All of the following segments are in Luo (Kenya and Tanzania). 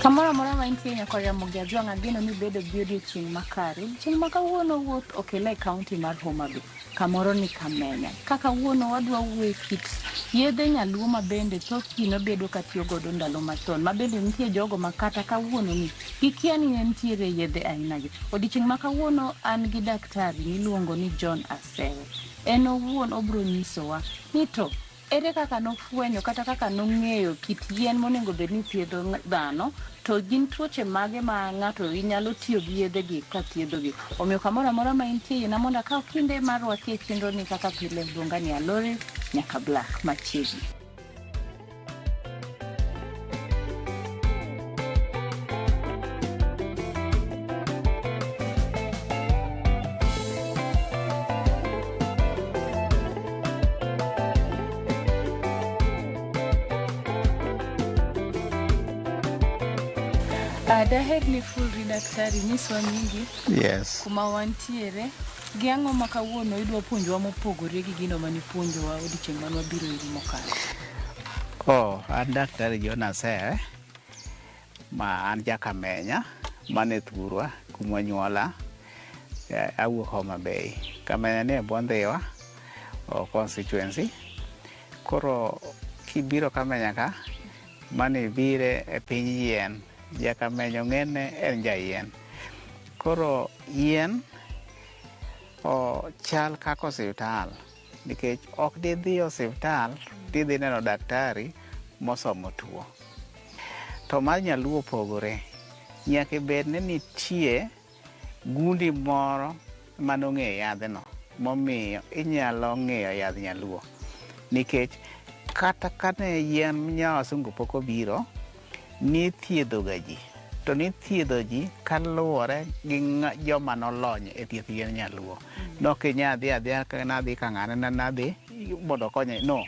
Kamoro mora ma intie nyaka yamo gi ajwang' ageno ni bedo gi odiochieng' makare. Chieng' ma kawuono wuoth okele e kaunti mar Homa Bay. Kamoro ni Kamenya. Kaka wuono wadwa wuoye kit yedhe nyaluo ma bende thoth ji nobedo ka tiyo godo ndalo machon. Ma bende nitie jogo ma kata kawuono ni gikia ni ne nitiere yedhe aina gi. Odiochieng' ma kawuono an gi daktari miluongo ni John Asewe. En owuon obro nyisowa ni to ere kaka nofwenyo kata kaka nong'eyo kit yien monego bed ni thiedho dhano, to gin tuoche mage ma ng'ato inyalo tiyo gi yedhe gi ka thiedho gi. Omiyo kamoro amora ma intie yena mondo akaw kinde mar watie chenro ni kaka pile luonga ni Alore nyaka Black machiegni. Daher ni full daktari nyiswa nyingi. Yes. Kuma wantiere gi ang'o ma kawuono idwa puonjwa mopogore gi gino mani puonjowa odiochieng' man wabiro iri mokalo. An daktari John Asewe ma an Jakamenya mane thurwa kuma nyuola. Awuok Homa Bay. Kamenya ni e Bondhiwa constituency. Koro kibiro Kamenya ka mane bire e piny yien. Jakamenya ng'ene en jayien. Koro yien chal kaka osiptal nikech ok didhi osiptal didhi neno daktari mosomo tuo. To mar nyaluo opogore. Nyaka bed ni nitie gundi moro manong'eyo yadhno momiyo inyalo ng'eyo yadh nyaluo. Nikech kata kane yien nyawasungu pok obiro nithiedho ga ji. To nithiedho ji kaluwore gi joma nolony e thieth yien nyaluo. Nok inyadhi adhiya ka nadhi ka ng'ane nadhi mondo konye. No.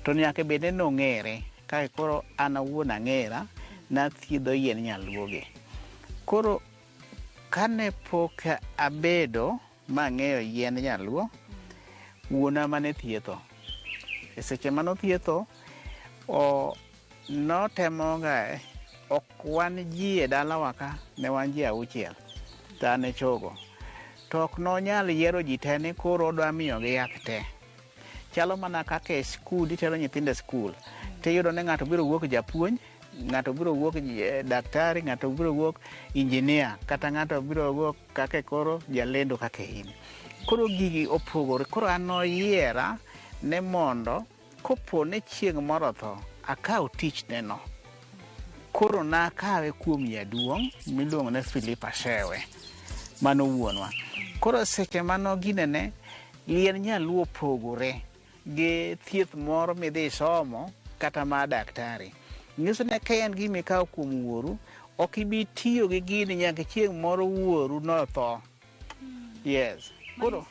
To nyaka bed ni nong'ere. Kae koro an awuon ang'era nathiedho yien nyaluo gi. Koro kane pok abedo mang'eyo yien nyaluo, wuona mane thietho. E seche manothietho notemoga ok wan ji e dalawa ka ne wan ji 6 to an e chogo. To ok nonyal yiero ji te ni koro odwa miyogi yath te. Chalo mana kaka e skul itero nyithindo e skul. Tiyudo ni ng'ato biro wuok japuonj, ng'ato biro wuok daktari, ng'ato biro wuok injinia, kata ng'ato biro wuok kaka koro jalendo kaka in. Koro gigi opogore. Koro an noyiera ne mondo kopo ne chieng' moro tho akaw tich neno. Koro nakawe kuom jaduong' miluongo ni Philip Asewe mano wuonwa. Koro seche mano ginene yien nyaluo opogore gi thieth moro midhi somo kata ma daktari. Nyiso ne ka en gimi kawo kuom wuoru ok ibi tiyo gi gini nyaka chieng' moro wuoru notho. Yes. Koro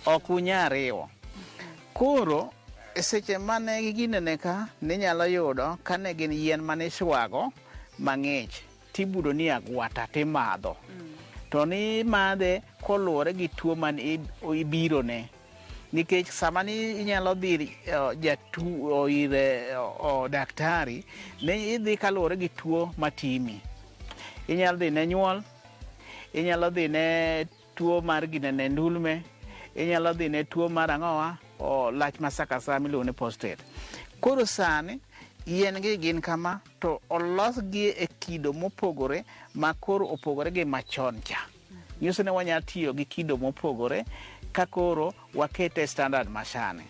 ok unya riwo. Koro seche mane ginene ka ninyalo yudo kane gin yien mane iswago mang'ich tibudo ni agwata timadho. To ni madhe koluwore gi tuo man ibirone. Nikech sama ni inyalo dhi jatuo ire daktari ne idhi kaluwore gi tuo matimi. Inyalo dhi ne nyuol, inyalo dhi ne tuo mar ginene ndulme, inyalo dhi ne tuo mar ang'owa lach masakasa miluongo ni prostate. Koro sani yien gi gin kama to olosgi e kido mopogore ma koro opogore gi machon cha. Nyiso ne wanya tiyo gi kido mopogore ka koro wakete standard masane.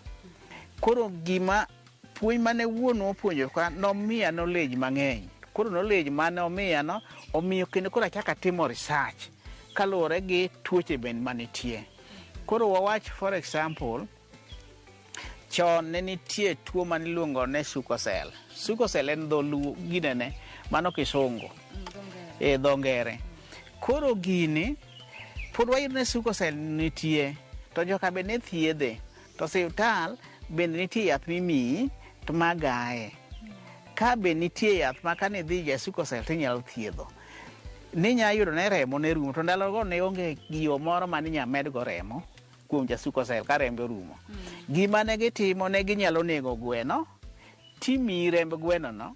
Koro gima puonj mane wuonwa opuonjo ka nomiya knowledge mang'eny. Koro knowledge mane omiya no omiyo kendo koro achaka timo research kaluwore gi tuoche bende manitie. Koro wawach for example chon ne nitie tuo maniluongo ne sukosel. Sukosel en dholuo ginene mano kisungu. Dho ngere. Koro gini pod wayudo ne sukosel nitie to joka be ne thiedhe. To siptal bende nitie yath mimiyi to magaye. Ka be nitie yath ma kane dhi ja sukosel tinyalo thiedho. Ninya yudo ne remo ne rumo to ndalogo ne onge giyo moro ma ninya medgo remo kuom ja sukosel ka rembe rumo. Gima ne gitimo ne ginyalo nego gweno timiyi remb gweno no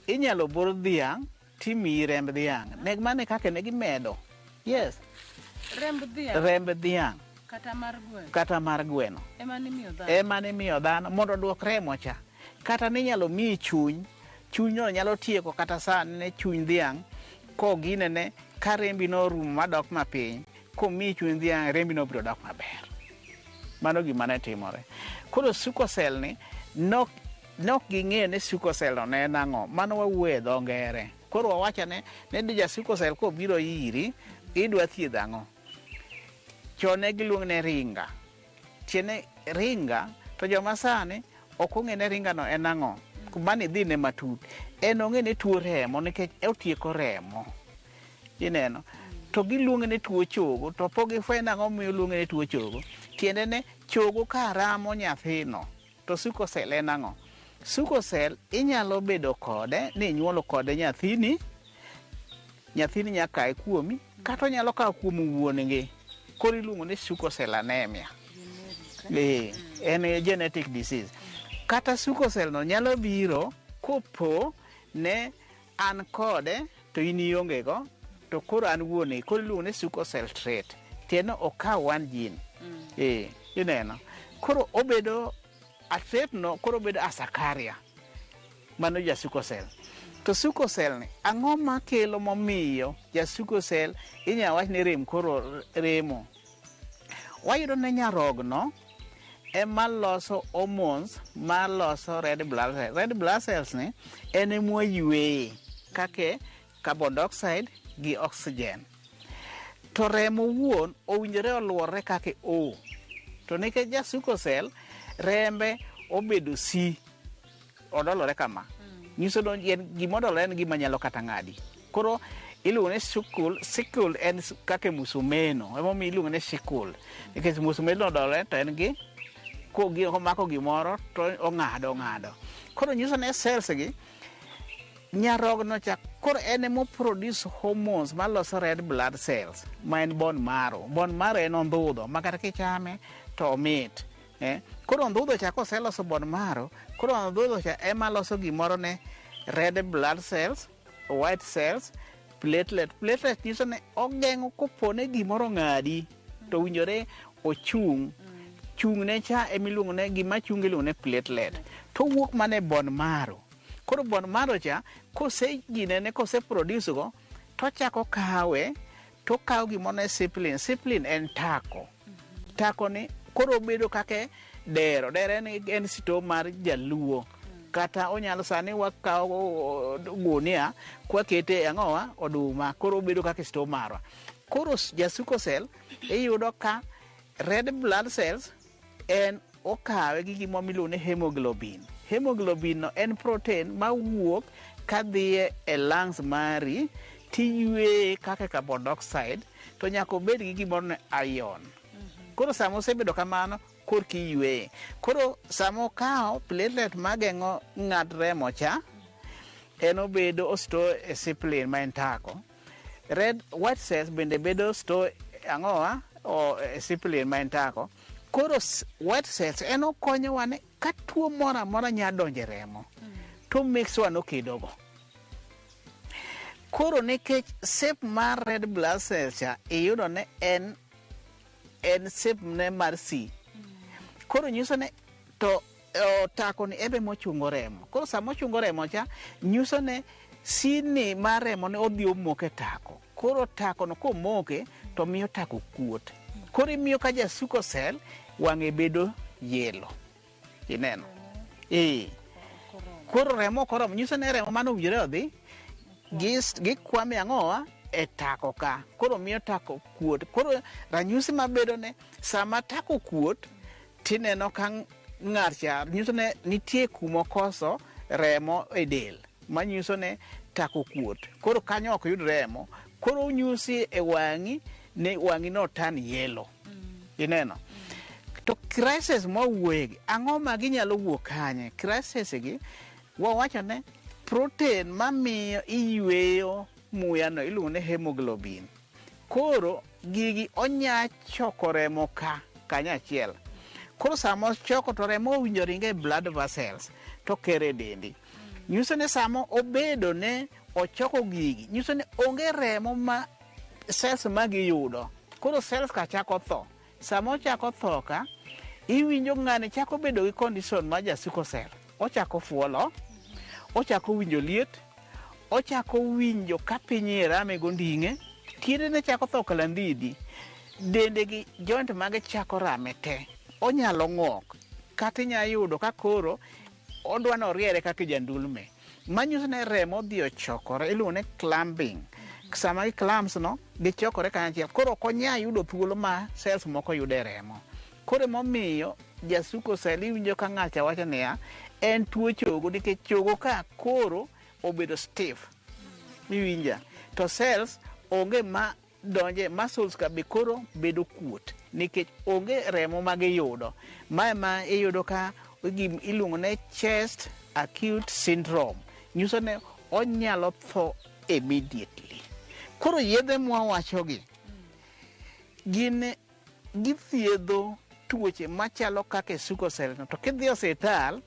inyalo bor dhiang' timiyi remb dhiang'. Ne mane kaka ne gimedo. Yes. Remb dhiang'. Kata mar gweno. Ema ne miyo dhano mondo oduok remo cha. Kata ninyalo miyi chuny no nyalo tieko kata sani ne chuny dhiang' ko ginene ka rembi no rum madok mapiny, komiyi chuny dhiang' rembi no biro dok maber. Mano gima ne timore. Koro sukosel ni nok ging'eyo ni sukosel no ne en ang'o. Mano wawuoye dho ngere. Koro wawachane ne di ja sukosel kobiro iri, idwa thiedh ang'o. Chon ne giluongo ne ringa. Tiene ringa, to joma sani ok ong'e ne ringa no en ang'o. Mani dhi ne matut. En ong'e ne tuo remo nikech otieko remo. Ineno. To giluongo ne tuo chogo, to pok gifwenyo ang'o miyo luongo ne tuo chogo. Tiende ne chogo ka ramo nyathino. To sukosel en ang'o. Sukosel inyalo bedo kode ni inyuolo kode nyathini nyaka kuomi, kata onyalo kawo kuom wuon-gi. Koro iluongo ni sukosel anemia. En genetic disease. Kata sukosel no nyalo biro kopo ne an kode to in ionge go, to koro an wuone, koro iluongo ni sukosel trait. Tiende okaw one gene. Ineno. Koro obedo a trait no, koro obedo asakaria. Mano ja sukosel. To sukosel ni ang'o makelo momiyo ja sukosel inyalo wach ni rem koro remo. Wayudo ne nyarogno ema loso hormones ma loso red blood cells. Red blood cells ni en ema yueye kake carbon dioxide gi oxygen. To remo wuon owinjore oluorre kake O. To nikech ja sukosel rembe obedo C, odolore kama. Nyiso don gimodolo en gima nyalo kata ng'adi. Koro iluongo ne sickle en kake musumeno. Emomiyo iluongo ne sickle. Nikech musumeno odolore to en gi komako gimoro to ong'ado. Koro nyiso ne cells gi nyarogno cha koro en emo produce hormones maloso red blood cells ma en bone marrow. Bone marrow en ondhudho ma kata kichame to omit. Koro ondhudho cha koseloso bone marrow, koro ondhudho cha ema loso gimoro ne red blood cells, white cells, platelet. Platelet nyiso ne ogeng'o kopone gimoro ng'adi to winjore ochung'. Chung' ne cha emiluongo ne gima chung' iluongo ne platelet. To wuok mane bone marrow. Koro bone marrow cha kose produce go, to chako kawe, to kawo gimoro ne sipling. Sipling en tako. Tako ni koro bedo kake dero. Dero en sito mar jaluo. Kata onyalo sani wakawo gunia kwakete ang'owa oduma. Koro bedo kake sito marwa. Koro jasukosel iyudo ka red blood cells en okawe gi gima miluongo ni hemoglobin. Hemoglobin no en protein ma wuok kadhie e lungs mari tiywe kaka carbon dioxide to nyaka obed gi gimoro ne ion. Koro sama osebedo kamano korki ywe. Koro sama okawo platelet mageng'o ng'ad remo cha en obedo osto e sipling ma en tako. White cells bende bedo sto ang'owa o sipling ma en tako. Koro white cells en okonyowa ne ka tuo moro amora nyalo donjo remo to make sure nokedogo. Koro nikech shape mar red blood cells cha iyudo ne en shape ne mar C. Koro nyiso ne to tako ni ebe mochungo remo. Koro sama ochungo remo cha nyiso ne C ni mar remo ne odhi omoke tako. Koro tako no komoke to miyo tako kuot. Koro imiyo ka ja sukosel wang'e bedo yelo. Ineno. Koro remo koromo nyiso ne remo mano owinjore odhi gikwame ang'owa e tako ka. Koro miyo tako kuot. Koro ranyisi mabedo ne sama tako kuot tineno ka ng'ar cha nyiso ne nitie kumo koso remo e del. Manyiso ne tako kuot. Koro kanyo ok yud remo. Koro nyusi e wang'i ne wang'i no tan yelo. Ineno. To crisis mawuoyegi ang'o ma ginyalo wuok kanye? Crisis gi wawacho ne protein mamiyo iyweyo muya no iluongo ne hemoglobin. Koro gigi onya choko remo kanyachiel. Koro sama ochoko to remo owinjo ringe blood vessels to kere dendi. Nyiso ne sama obedo ne ochoko gigi nyiso ni onge remo ma cells magiyudo. Koro cells ka chako tho. Sama ochako tho ka, iwinjo ng'ani chako bedo gi condition ma jasickle cell. Ochako fuolo, ochako winjo liet, ochako winjo ka piny rame gonding'e, tiendene chako tho kalandhidi, dende gi joint mage chako rame te. Onyalo ng'ok, kata inyalo yudo ka koro odwa ni oriere kaka jandulme. Manyiso ni remo dhi ochokore, iluongo ni clumping. Sama gi-clumps no, gichokore kanyachiel. Koro ok onya yudo thuolo ma cells moko yude remo. Koro emomiyo jasickle cell iwinjo ka ng'acha wacho niya, en tuo chogo nikech chogo ka koro obedo stiff. Iwinja. To cells onge ma donje, muscles ka be koro bedo kuot nikech onge remo ma giyudo. Mae ma iyudo ka iluongo ne chest acute syndrome. Nyiso ne onyalo tho immediately. Koro yedhe mwawachogi gin githiedho tuoche machalo kaka sickle cell. To kidhi e osiptal,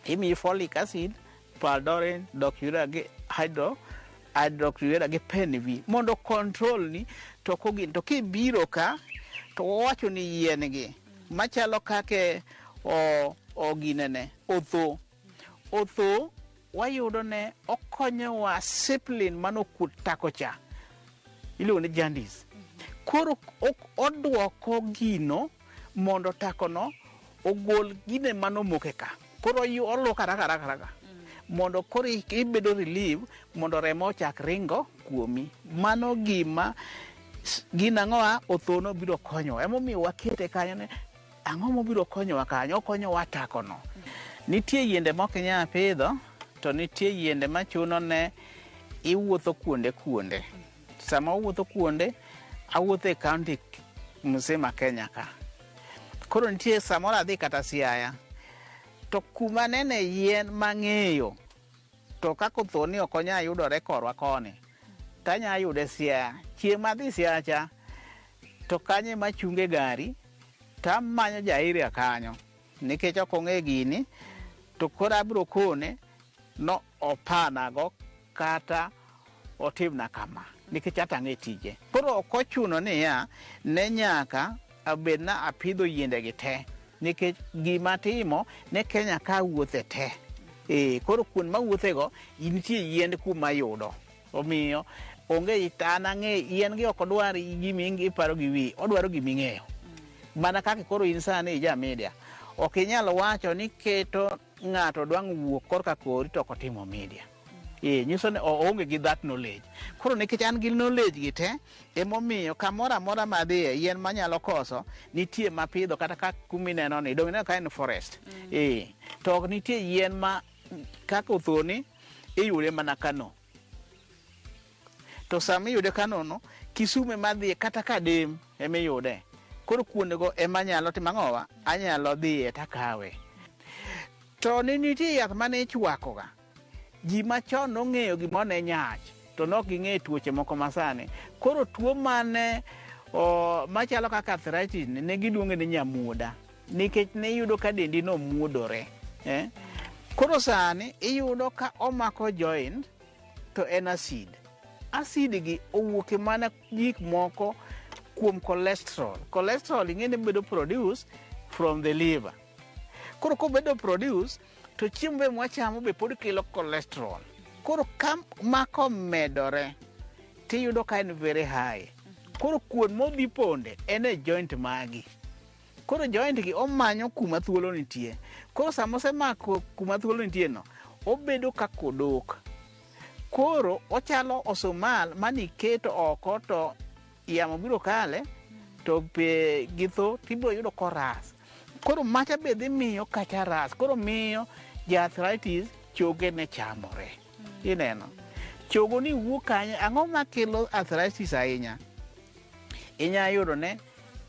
imiyi folic acid, paldorin, hydroxyurea gi penv mondo control ni to kogin. To kibiro ka to wawacho ni yien gi machalo kaka ginene otho wayudo ne okonyowa sipling manokuot tako cha, iluongo ni jaundice. Koro oduoko gino mondo takono ogol gine manomoke ka. Koro oluoko raka mondo koro ibedo relieve mondo remo ochak ringo kuomi. Mano gima ginang'owa othono biro konyowa. Emomiyo wakete kanyo ne ang'o mobiro konyowa kanyo, okonyowa takono. Nitie yiende mok inyal pidho, to nitie yiende machuno ne iwuotho kuonde. Sama wuotho kuonde, awuotho e county mzima Kenya ka. Koro nitie samoro adhi kata Siaya, to kuma nene yien mang'eyo, to kako thoni ok onya yudore korwa koni, tanya yude Siaya. Chieng' madhi Siaya cha, to kanye machunge gari, tamanyo jairia kanyo, nikech ok ong'e gini, to koro abiro kone no opanago kata otimna kama, nikech atang'e tije. Koro ok ochuno niya, ne nyaka abed na apidho yiende gi te, nikech gima timo ne Kenya ka wuothe te. Koro kuond ma wuothego nitie yiend kuma yudo. Omiyo onge itana ng'e yien gi ok odwar gimi iparo gi wi, odwaro gimi ng'eyo. Mana kaka koro in sani ja media, ok inyal wacho ni keto ng'ato dwang' wuok korka kori to ok otimo media. Nyiso ni onge gi that knowledge. Koro nikech an gi knowledge gi te, emomiyo kamoro amora madhiye yien manyalo koso nitie mapidho kata ka kumineno ni dong' ka en forest. To ok nitie yien ma kaka othoni iyude mana Kano. To sama iyude Kano no, Kisume madhiye kata Kadem emiyude. Koro kuondego emanyalo timang'owa, anyalo dhiye takawe. To nitie yath mane ichwakoga. Ji machon nong'eyo gima ne nyach, to nok ging'e tuoche moko masani. Koro tuo mane machalo kaka arthritis ne giluonge ni nyamuoda, nikech ne iyudo ka dendi no muodore. Koro sani iyudo ka omako joint to en acid. Acid gi owuoke mana gik moko kuom cholesterol. Cholesterol ing'ene bedo produce from the liver. Koro kobedo produce, to chiemo be mwachamo be pod kelo cholesterol. Koro ka mako medore, tiyudo ka en very high. Koro kuon modhi ponde en e joint magi. Koro joint gi omanyo kuma thuolo nitie. Koro sama osemako kuma thuolo nitie no, obedo ka kodok. Koro ochalo osumal maniketo oko to yamo biro kale, to pe githo tibiro yudo koras. Koro macha be dhi miyo kacha ras. Koro miyo arthritis choge ne chamore. Ineno. Chogo ni wuok kanye, ang'o makelo arthritis ahinya? Inya yudo ne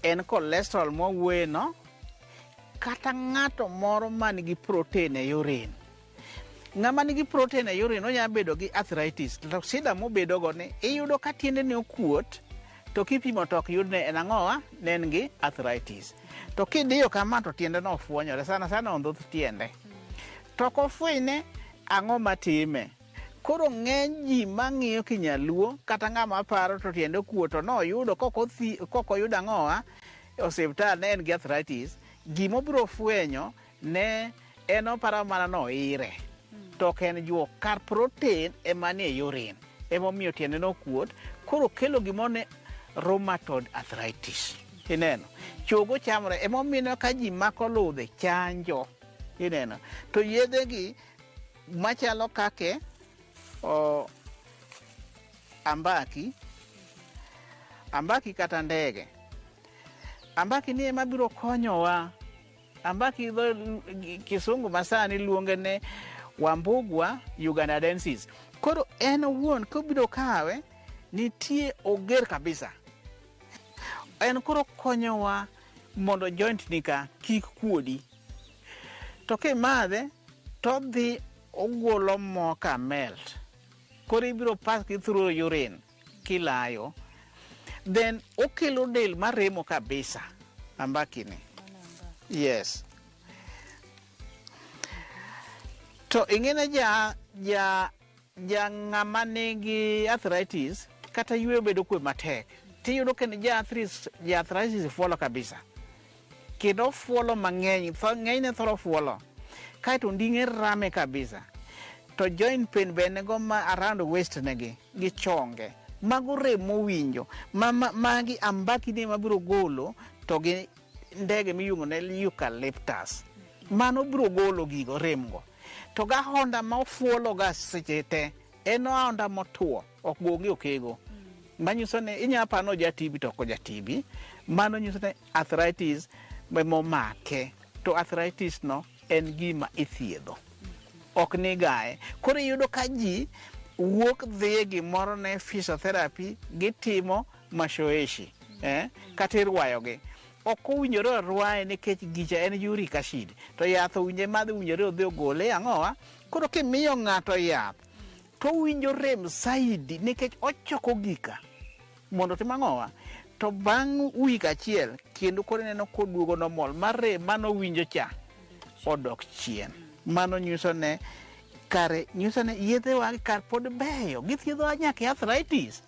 en cholesterol mowuoyeno, kata ng'ato moro man gi protein e urine. Ng'ama nigi protein e urine onya bedo gi arthritis. To shida mobedo go ni iyudo ka tiende ne okuot, to kipimo to ok yudne en ang'owa, ne en gi arthritis. To kidiyo kama to tiende no ofuonyore, sana ondhoth tiende. To kofwenyne ang'o matime? Koro ng'eny ji mang'iyo kinyaluo kata ng'ama paro to tiende kuot to noyudo kokoyudo ang'owa osiptal ne en gi arthritis, gimobiro fwenyo ne en oparo mana noire to ok en juok kar protein emanie urine emomiyo tiende nokuot. Koro kelo gimone rheumatoid arthritis. Ineno chogo chamre emomiyo ka ji mako ludhe chanjo. Ineno to yedhegi machalo kake ambaki kata ndege. Ambaki ni ema biro konyowa. Ambaki dho kisungu masani luonge ne wambugwa ugandadensis. Koro en owuon kobiro kawe nitie oger kabisa. En koro konyowa mondo joint nika kik kuodi. To kimadhe to dhi ogolo mo ka melt. Koro ibiro pass through urine kilayo. Then okelo del maremo kabisa. Ambaki ni. Yes. To ingene ja ng'ama nigi arthritis kata yweyo bedo kwe matek. Tiyudo kendo ja arthritis fuolo kabisa. Kendo fuolo mang'eny, ng'enyne thoro fuolo. Kaito nding'e rame kabisa. To joint pain bende go ma around waist negi gi chonge. Mago remo winjo. Magi ambaki ni mabiro golo to gi ndege miyuongo ne eucalyptus. Mano biro golo gigo remgo. To ga honda ma ofuolo ga seche te en honda motuo ok gonge okego. Manyiso ne inyapano jatibi to ko jatibi. Mano nyiso ne arthritis momake. To arthritis no en gima ithiedho. Ok ni gae. Koro yudo ka ji wuok dhi gimoro ne physiotherapy gitimo mashoeshi. Kata irwayogi. Ok owinjore rwaye nikech gicha en uric acid. To yath owinje madhi owinjore odhi ogole ang'owa. Koro kimiyo ng'ato yath to owinjo rem saidi nikech ochoko gika mondo tim ang'owa. To bang' wik achiel kendo koro neno koduogo normal mar rem mano winjo cha odok chien. Mano nyiso ne kare nyiso ne yedhe wa kar pod beyo githiedho nyaka arthritis.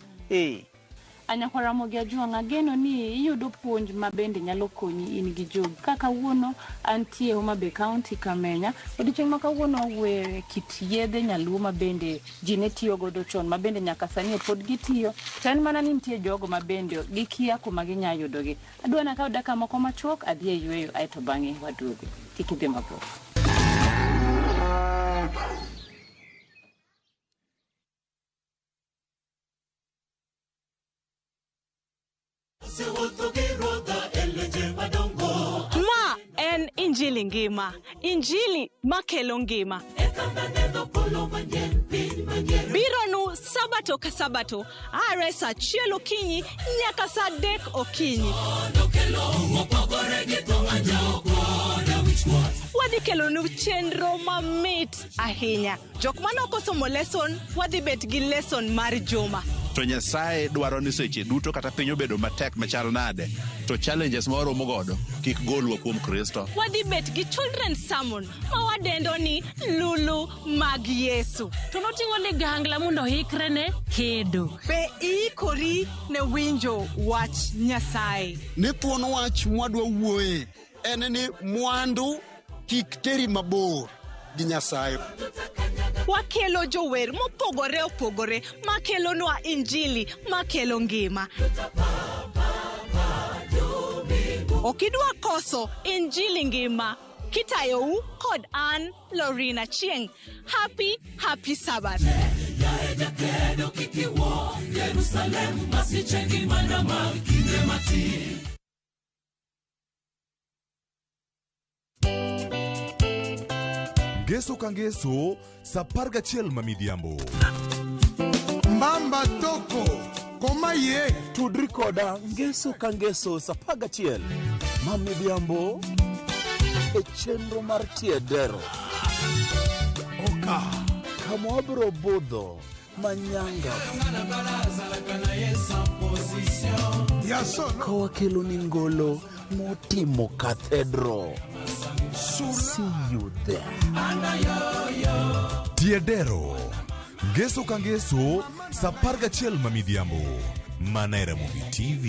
Anyakora Mogi Ajuang, ageno ni iyudo puonj mabende nyalo konyi in gi jogi. Kaka wuono antie Homa Bay County Kamenya. Odiochieng' ma kawuono we kit yedhe nyaluo mabende ji ne tiyo godo chon mabende nyaka sani pod gitiyo. To en mana ni nitie jogo mabende gikia kuma ginyalo yudogi. Adwa na kawo dakika moko machuok adhi e yweyo aeto bang'e waduogo. Kik idhi mabor. Ma en Injili ngima, Injili makelo ngima. Bironu sabato ka sabato, are sa achiel okinyi nyaka sa 3 okinyi. Wadhi kelonu chenro mamit ahinya. Jok manok osomo lesson, wadhi bet gi lesson mar juma. To Nyasaye dwaro ni seche duto kata piny obedo matek machal nade to challenges ma waromo godo kik golwa kuom Kristo. Wadhi bet gi children's sermon ma wadendo ni Lulu mag Yesu. To noting'o ligangla mondo hikre ne kedo. Be iikori ne winjo wach Nyasaye. Ne thuon wach mwadwa wuoye en ni mwandu kik teri mabor gi Nyasaye. Wakelo jower mopogore opogore makelo nwa Injili makelo ngima. Okidwa koso Injili ngima kitayou kod an Lorina Chieng. Happy Sabbath. Ngeso ka ngeso, sa 11 mamidhiambo. Mbamba toko, koma ye. Tudri koda ngeso ka ngeso sa 11 mamidhiambo e chenro mar tiedero. Oka. Kama wabro budho manyanga. Kowa kelo ni ngolo motimo cathedral. See you there. Tiedero Ngeso ka ngeso sa 11 mamidhiambo mana e Ramogi TV.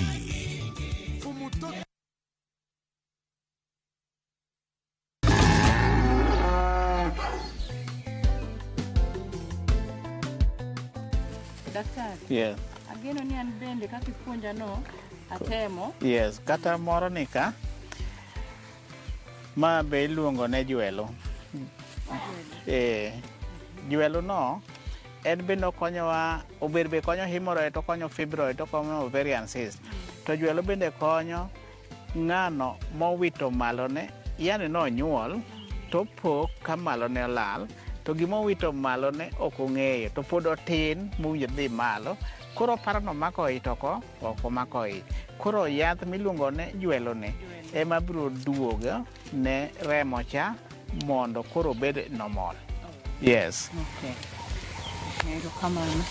Daktari. Yes. Ageno ni an bende kaka ipuonja no atemo. Yes, kata moro ni ka ma be iluongo ne jwelo. Jwelo no en bende okonyowa, ober be konyo hemorrhoid, okonyo fibroid, okonyo ovarian cyst. To jwelo bende konyo ng'ano mowito malone, yani nonyuol to pok ka malone olal, to gimowito malone ok ong'eyo, to pod otin mowinjo dhi malo, koro paro nomako ich to ok omako ich. Koro yath miluongo ne jwelo ni ema biro duogo ne remo cha mondo koro bed normal. Yes. Okay. Kamano.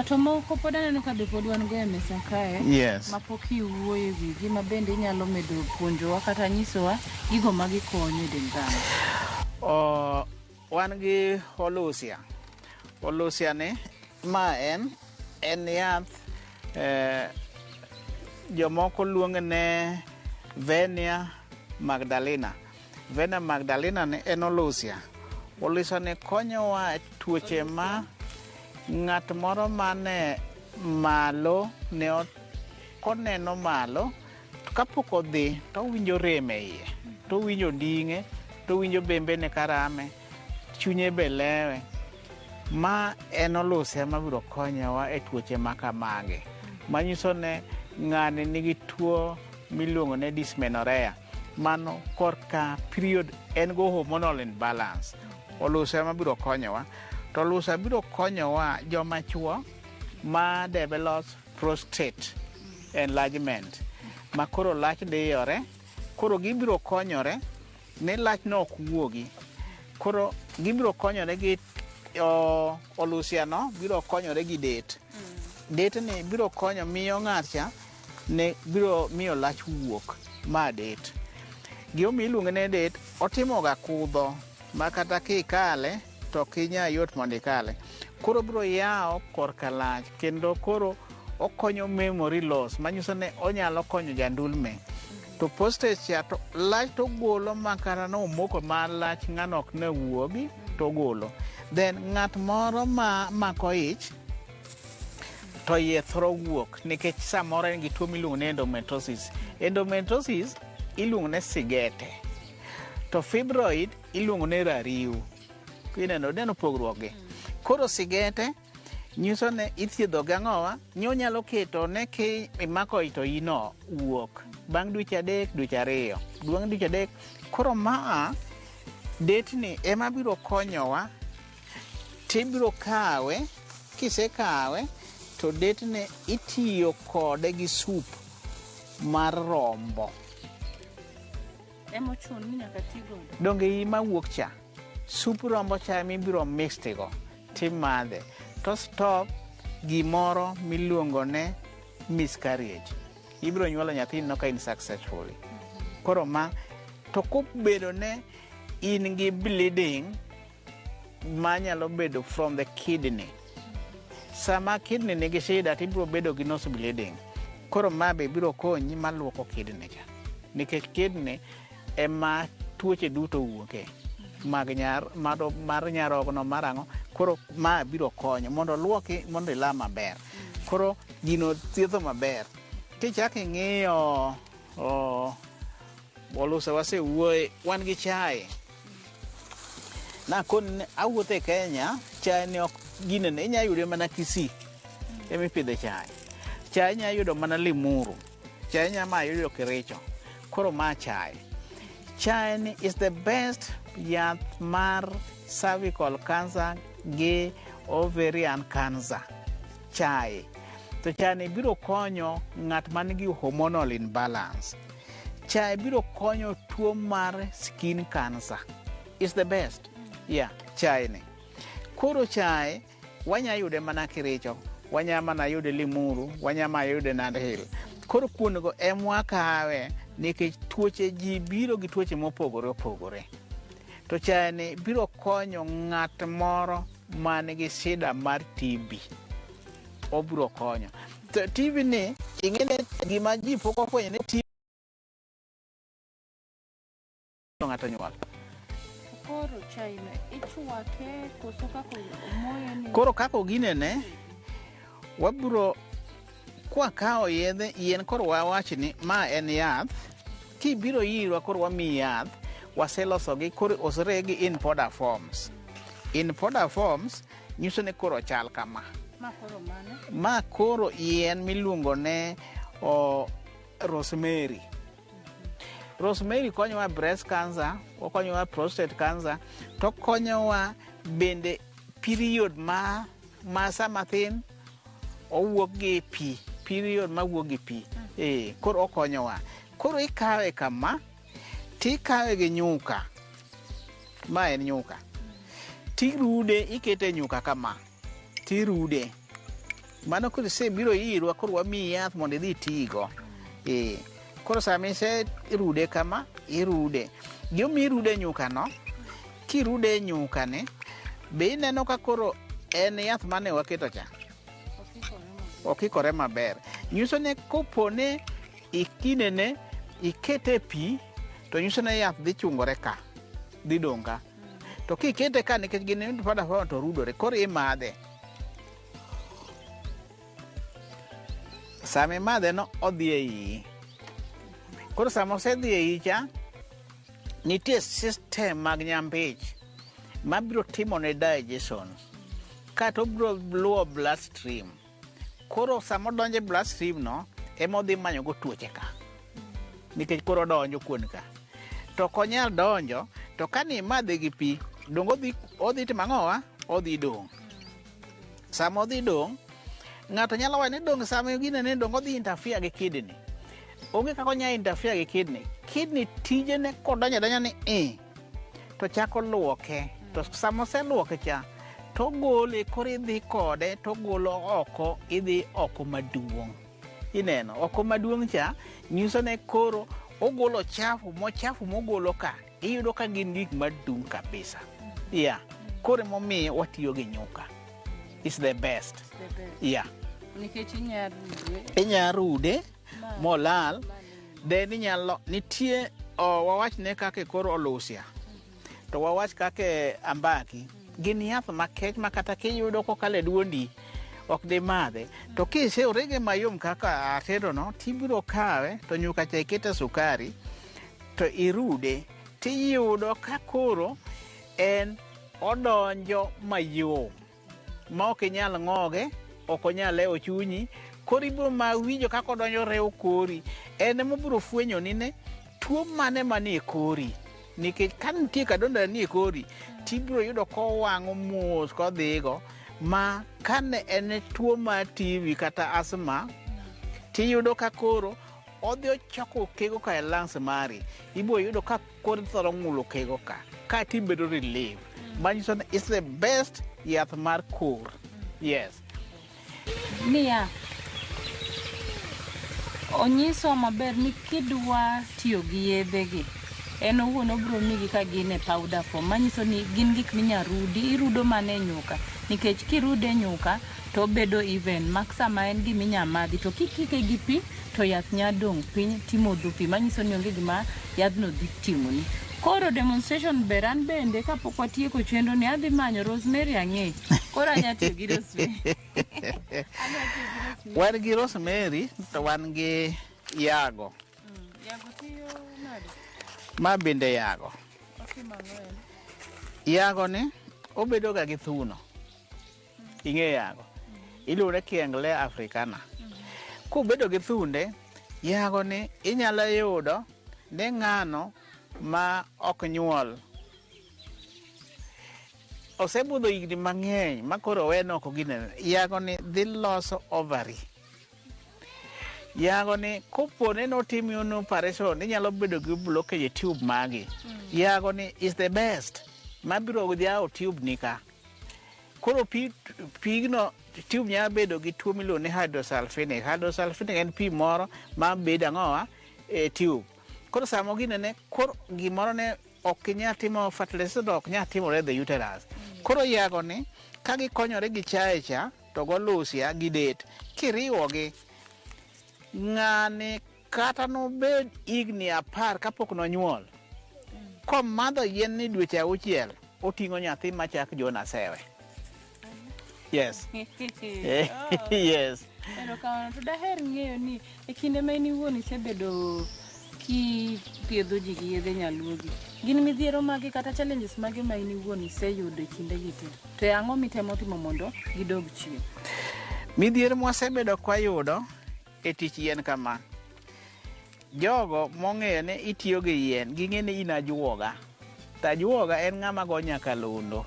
To moko pod aneno ka be pod wan go e mesa kae. Yes. Mapok iwuoyo e wigi ma bende inyalo medo puonjowa kata nyisowa gigo ma gikonyo e dend dhano. Wan gi olusia. Olusia ni ma en yath jomoko luonge ne Venia Magdalena. Venia Magdalena ni en olusia. Olusia ni konyowa tuoche ma ng'at moro mane malo ne koneno malo kapok odhi to winjo rem e iye, to winjo ding'e, to winjo bembene karame, chunye be lewe. Ma en olusia mabiro konyowa e tuoche ma kamagi. Manyiso ne ng'ani nigi tuo miluongo ne dysmenorrhea. Mano korka period en go hormonal imbalance. Olusia mabiro konyowa. To olusia biro konyowa joma chuo ma develop prostate enlargement. Ma koro lach diyore. Koro gibiro konyore ne lach no ok wuogi. Koro gibiro konyore gi olusia no biro konyore gi det. Det ni biro konyo miyo ng'atcha ne biro miyo lach wuok ma det. Gima iluongo ne det otimo ga kudho ma kata kikale to kinya yot mondo ikale. Koro biro yawo korka lach kendo koro okonyo memory loss, manyiso ne onyalo konyo jandulme. To prostate cha to lach to golo makara no moko mar lach ng'ano ok ne wuogi to golo. Then ng'at moro ma mako ich to iye thoro wuok nikech samoro en gi tuo miluongo ne endometriosis. Endometriosis iluongo ne sigete. To fibroid iluongo ne rariw. Neno pogruok gi. Koro sigete nyiso ne ithiedho gang'owa, nyalo keto ne ki imako ito ino wuok bang' dweche 3, dweche 2, duong' dweche 3. Koro maa det ni ema biro konyowa, tibiro kawe, kisekawe to det ni itiyo kode gi sup mar rombo. Emochun ni nyaka tigo. Donge ima wuok cha. Sup rombo cha mibiro mix tigo timadhe. To stop gimoro miluongo ne miscarriage. Ibiro nyuolo nyathino ka in successfully. Koro ma to kobedo ne in gi bleeding manyalo bedo from the kidney. Sama kidney nigi shida tibiro bedo gi nose bleeding. Koro ma be biro konyi maluoko kidney cha. Nikech kidney ema tuoche duto wuoke. Mar nyarogno marang'o. Koro ma biro konyo mondo luoki mondo ila maber. Koro gino thiedho maber. Kichak ing'iyo olusia wasewuoye, wan gi chai. Awuotho e Kenya, chai ni ok ginene, inya yude mana Kisii ema ipidhe chai. Chai inya yudo mana Limuru. Chai inya ma yudo Kericho. Koro ma chai. Chai ni is the best yath mar cervical cancer gi ovarian cancer. Chai. To chai ni biro konyo ng'at man gi hormonal imbalance. Chai biro konyo tuo mar skin cancer. Is the best. Yeah, chai ni. Koro chai wanya yude mana Kericho, wanya mana yude Limuru, wanya mana yude Nandi Hills. Koro kuongo emwa kawe nikech tuoche ji biro gi tuoche mopogore opogore. To chai ni biro konyo ng'at moro man gi shida mar TB obiro konyo. To TB ni ing'ene gima ji pok ofwenyo ni TB ng'ato nyuol. Koro chaine ichwake koso kako moye ni. Koro kako ginene wabiro kwa kao yedhe yien koro wawachi ni ma en yath kibiro yirwa koro wami yath waseloso gi koro osregi in powder forms. In powder forms nyiso ni koro chal kama. Ma koro mane? Ma koro yien miluongo ne rosemary. Rosemary konyowa breast cancer, okonyowa prostate cancer, to konyowa bende period ma sama thin owuok gi pi, period ma wuok gi pi. Koro okonyowa. Koro ikawe kama, tikawe gi nyuka. Ma en nyuka. Tirude ikete nyuka kama. Tirude. Mano koro biro yirwa koro wami yath mondo idhi tigo. Koro sami se irude kama, irude. Giomi irude nyuka no, kirude nyuka ne, be ineno ka koro en yath mane waketo cha. Okikore maber. Nyiso ne kopone ikinene ikete pi, to nyiso ne yath dhi chungore ka, dhi donga. To kikete ka nikech gini pada to rudore, koro imadhe. Sami madhe no odhi e iyi. Koro sama osedhi e iyi cha, nitie system mag nyambich mabiro timo ne digestion. Kato biro luwo bloodstream. Koro sama odonjo e bloodstream no, ema odhi manyo go tuoche ka. Nikech koro donjo kuon ka. To konyal donjo, to kani imadhe gi pi, dong odhi timo ang'owa, odhi dong'. Sama odhi dong', ng'ato nyalo wacho ni dong' sama ginene dong' odhi interfere gi kidney. Onge kaka onya interfere gi kidney. Kidney tijene kodonjo adonja ni to chako luoke. To sama oseluoke cha, to gole koro idhi kode, to golo oko, idhi oko maduong'. Ineno, oko maduong' cha, nyiso ne koro ogolo chafu mogolo ka. Iyudo ka gin gik madung' kabisa. Koro momiyo watiyo gi nyuka. It's the best. Nikech inyarude. Inyarude molal. Then inyalo nitie wawach ne kake koro olusia. To wawach kake ambaki. Gin yath makech makata kiyudo kokale duondi ok de madhe. To kise orege mayom kaka atedo no, tibiro kawe to nyuka cha ikete sukari to irude. Tiyudo ka koro en odonjo mayom. Ma ok inyal ng'oge, ok onyal lewo chunyi. Koro ibiro ma winjo kaka odonjo rewo kori. En ema biro fwenyo ni ne tuo mane manie kori. Nikech ka nitie kadonda nie kori, tibiro yudo kowang'o mos kodhigo. Ma kane en tuo mar TB kata asthma, tiyudo ka koro odhi ochoko kego ka e lungs mari. Ibiro yudo ka koro thoro ng'ulo kego ka. Ka tibedo relief. Manyiso ni it's the best yath mar kor. Yes. Nia, onyiso maber ni kidwa tiyo gi yedhe gi, en owuon obiro migi ka gin e powder form. Manyiso ni gin gik minyarudi, irudo mane nyuka. Nikech kirude nyuka, to bedo even. Mak sama en giminya madhi, to kikike gi pi, to yath nyadong' piny timodho pi. Manyiso ni onge gima yadhno dhi timoni. Koro demonstration beran bende kapok watieko chenro ni adhi manyo rosemary ang'e. Koro anya tiyo gi rosemary. Wan gi rosemary to wan gi yago. Yago tiyo nade? Ma bende yago. Okimang'wen. Yago ni obedo ga gi thuno. Ing'e yago. Iluonge kiengle africana. Kobedo gi thunde, yago ni inyalo yudo ne ng'ano ma ok nyuol. Osebudho higni mang'eny ma koro weno oko ginene. Yago ni dhi loso ovary. Yago ni kopone notimi un operation, inyalo bedo gi blockage e tube magi. Yago ni is the best. Mabiro udhiao tube ni ka. Koro pigno tube nyalo bedo gi tuo miluongo ni hydrosulfinic. Hydrosulfinic en pi moro ma bedo ang'owa e tube. Koro samo ginene, koro gimoro ne ok inyal timo fertilization, ok nyal timore the uterus. Koro yago ni ka gikonyore gi chae cha to golusia gi det kiriwogi, ng'ani kata nobed higni 10 kapok nonyuol, komadho yien ni dweche 6 oting'o nyathi machak Jona Sewe. Yes. Yes. Erokamano. To daher ng'eyo ni e kinde ma in iwuon isebedo kipidho ji gi yedhe nyaluogi, gin midhiero mage kata challenges mage ma in iwuon iseyudo e kinde gi te? To ang'o mitemo timo mondo gidog chien? Midhiero mwasebedo kwayudo e tich yien kama. Jogo mong'eyo ni itiyo gi yien, ging'e ni in ajuoga. To ajuoga en ng'ama go nyakalondo.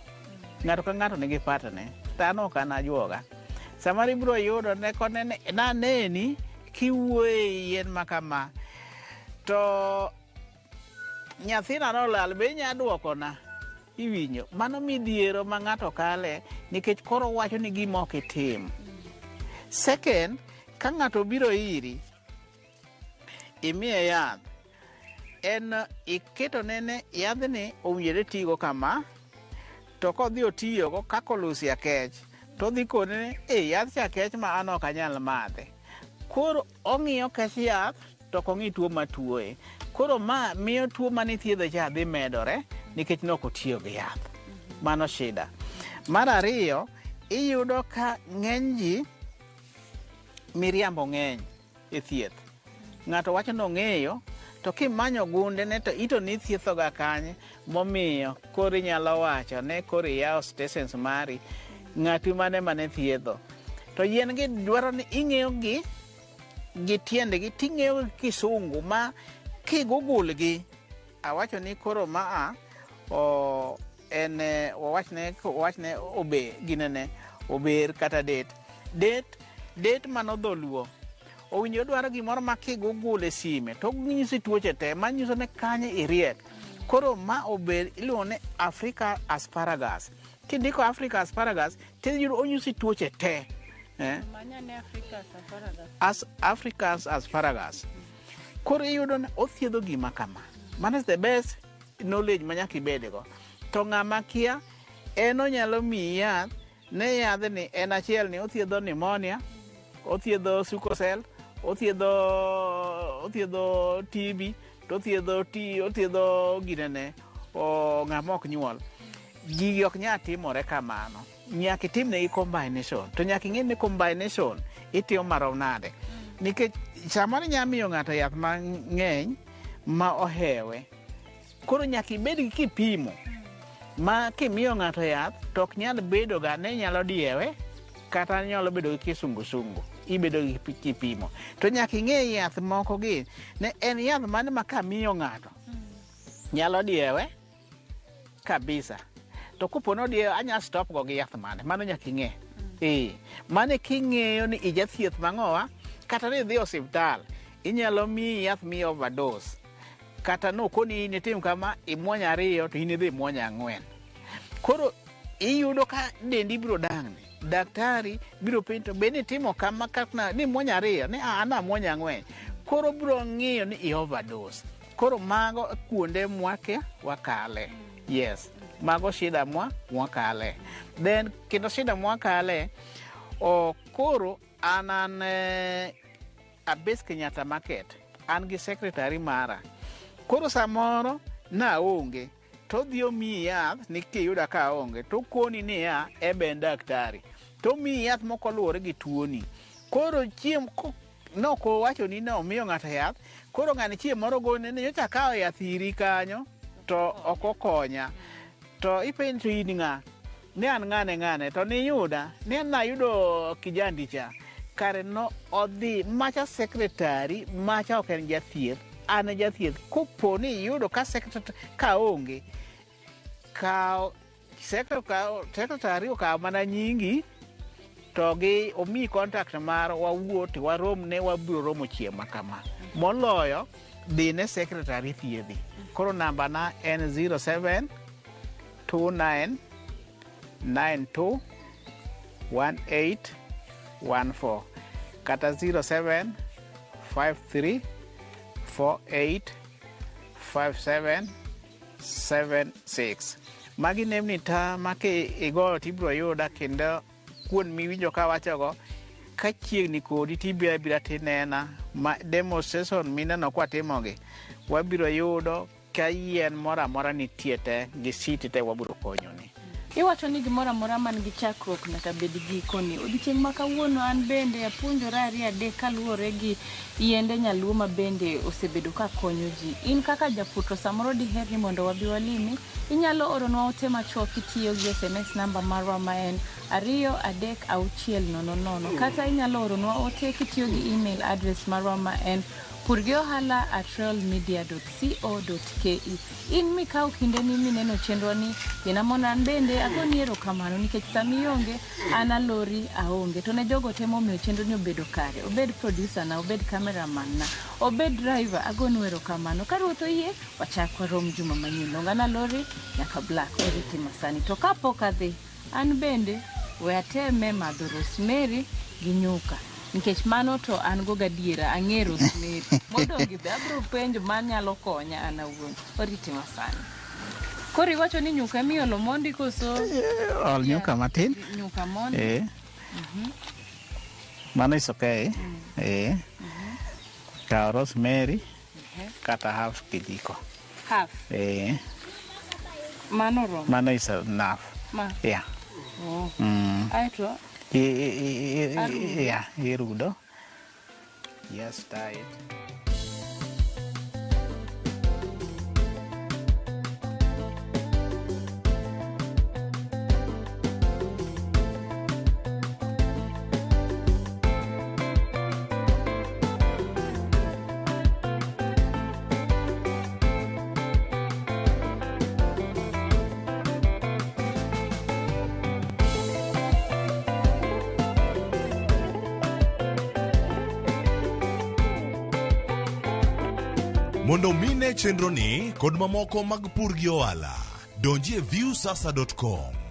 Ng'ato ka ng'ato nigi patne. To an ok an ajuoga. Samoro ibiro yudo naneni kiwuoye yien makama, to nyathina nolal, be inya duokona? Iwinjo? Mano midhiero ma ng'ato kale nikech koro wacho ni gima ok itim. Second, ka ng'ato biro iri, imiye yath, en iketo nene yadhni owinjore tigo kama, to kodhi otiyogo kako lusia kech, to dhi kone yath cha kech ma an ok anyal madhe. Koro ong'iyo kech yath to ok ong'i tuo matuoye. Koro ma miyo tuo mane thiedho cha dhi medore nikech nok otiyo gi yath. Mano shida. Mar ariyo, iyudo ka ng'eny ji miriambo ng'eny e thieth. Ng'ato wacho ni ong'eyo, to kimanyo gunde ne to ito ni thiethoga kanye, momiyo koro inyalo wacho ne koro iyawo stations mari, ng'atu mane thiedho. To yien gi dwaro ni ing'eyo gi tiendegi, ting'eyo kisungu ma kigugulgi. Awacho ni koro wachne ober kata det mano dholuo. Owinjo dwaro gimoro ma kigugule sime to ng'isi tuoche te manyiso ne kanye iriek. Koro ma ober, iluongo ni Africa asparagus. Kindiko Africa asparagus tiyudo onyisi tuoche te. Manyane Africa's asparagus. Koro iyudo ni othiedho gima kama. Man is the best knowledge manyaka ibedego. To ng'ama kia en onyalo miyi yath, ne yadhni en achiel ni othiedho pneumonia, othiedho sickle, othiedho TB, to othiedho ginene ng'ama ok nyuol. Gigi ok nyal timore kamano. Nyaka itimne combination. To nyaka ing'e ni combination itimo marom nade. Nikech samoro nyalo miyo ng'ato yath mang'eny ma ohewe. Koro nyaka ibed gi kipimo ma kimiyo ng'ato yath to ok nyal bedo ga ne nyalo diewe kata nyalo bedo gi kisungu-sungu. Ibedo gi kipimo. To nyaka ing'e yath moko gi ne en yath mane ma kamiyo ng'ato nyalo diewe kabisa. To kupono diewe anya stop go gi yath mane. Mano nyaka ing'e. Mane king'eyo ni ijathieth mang'owa, kata ni dhi osiptal inyalo miyi yath mi overdose. Kata no koni ni tim kama imuonyo 2 to in idhi muonyo 4. Koro iyudo ka dendi biro dang'ni. Daktari biro penjo be ni timo kama kata ni muonyo 2 ni ana muonyo 4. Koro biro ng'iyo ni i overdose. Koro mago kuonde mwake wakale. Yes. Mago shida mwakale. Then kendo shida mwakale koro anan Abes Kenyatta Market an gi secretary mara. Koro samoro na onge to dhi omiyi yath ni kiyuda ka onge to koni ni ya ben daktari to miyi yath moko luwore gi tuoni. Koro chiem noko wacho ni no miyo ng'ato yath, koro ng'ani chiem moro gone ni nyocha kawo yath iri kanyo to ok okonya. To ipenjo to in ng'a? Ne an ng'ane to ni yuda ne nayudo kijandi cha kare no odhi macha secretary macha ok en jathieth, an jathieth. Kopo ni yudo ka secretary ka onge, ka secretary okawo mana nyingi to gi omi contact mar wawuo to warom ne wabiro romo chiema kama. Moloyo dhi ne secretary thiedhi. Koro namba na en 0729921814 kata 07534857 081-888-877-76. Magi nembni ta make igoyo tibiro yuda kendo kuon miwinjo ka wachogo ka chiegni kodi tibiro bira tinena demonstration mineno kwa timogi wabiro yudo ka yien moro amora nitie te gi siti te wabiro konyoni. Iwacho ni gimoro amora man gi chakruok nyaka bed gikoni. Odiochieng' ma kawuono an bende apuonjora ariyo adek kaluwore gi yiende nyaluo ma bende osebedo ka konyo ji. In kaka japur to samoro diher ni mondo wabi walimi, inyalo oronwa ote machuok kitiyo gi SMS namba marwa ma en 23600, kata inyalo oronwa ote kitiyo gi email address marwa ma en purgiohala@realmedia.co.ke. In mikao kinde ni mineno chenro ni, yena mondo an bende agoni erokamano nikech samionge an alori aonge. To ne jogo temo miyo chenro ni obedo kare, obed producer na, obed cameraman na, obed driver, agoni erokamano. Ka ruoth oyie, wachak warom juma manyien. Longana lori nyaka Black oriti masani. To kapok adhi, an bende we ateme madho rosemary gi nyuka. Nikech mano to an go gadiera ang'e rosemary. Modongi be abro penjo manyalo konya an awuon. Oriti masani. Koro iwacho ni nyuka miolo mondi koso? Ol nyuka matin. Nyuka mondi. Mano is okay. Kao rosemary kata half kijiko. Half? Mano rom? Mano is enough. Yeah. Aito? Irudo. Yes, stir it. Mondo mine chenro ni kod mamoko mag Pur Gi Ohala, donji e viewsasa.com.